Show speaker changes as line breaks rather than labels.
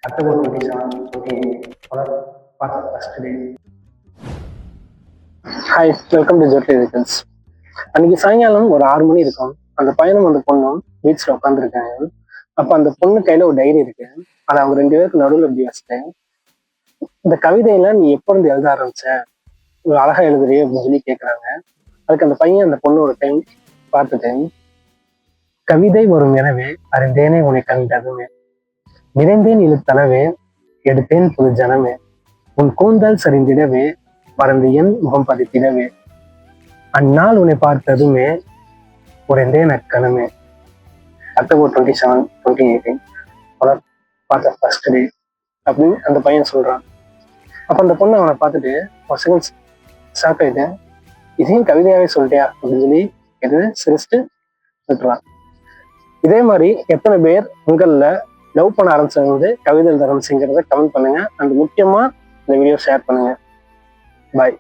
October 27, 28, part of first day. Hi, welcome to Jotli vehicles. அன்னைக்கு சாயங்காலம் ஒரு 6 மணி இருக்கும். அந்த பையனும் அந்த பொண்ணும் பீச்சில் உட்காந்துருக்காங்க. அப்போ அந்த பொண்ணு கையில ஒரு டைரி இருக்கு. அதை அவங்க 2 பேருக்கு நடுவில் இப்படி வச்சுட்டேன். இந்த கவிதையெல்லாம் நீ எப்போ இருந்து எழுத ஆரம்பிச்ச, ஒரு அழகா எழுதுறிய அப்படின்னு சொல்லி கேட்குறாங்க. அதுக்கு அந்த பையன் அந்த பொண்ணு ஒரு டைம் பார்த்துட்டேன். கவிதை வரும் எனவே அறிந்தேனே உன்னை கண்டதுமே, நிறைந்தேன் இழுத்தளவே, எடுத்தேன் புது ஜனமே, உன் கூந்தல் சரிந்திடவே, பறந்து என் முகம் பதித்திடவே, அந்நாள் உன்னை பார்த்ததுமே உறைந்தேன் அக்கணமே. அக்டோபர் 27, 2018 பார்த்த ஃபர்ஸ்ட் டே அப்படின்னு அந்த பையன் சொல்றான். அப்ப அந்த பொண்ணு அவனை பார்த்துட்டு ஒரு செகண்ட் ஷாக் ஆயிட்டேன். இதையும் கவிதையாவே சொல்லிட்டியா அப்படின்னு சொல்லி எது சிரிச்சுட்டு விட்டுறான். இதே மாதிரி எத்தனை பேர் உங்களில் லவ் பண்ண ஆரம்பிச்சவங்க கவிதை எழுத ஆரம்பிச்சுங்கிறத கமெண்ட் பண்ணுங்க. அண்ட் முக்கியமா இந்த வீடியோ ஷேர் பண்ணுங்க. பாய்.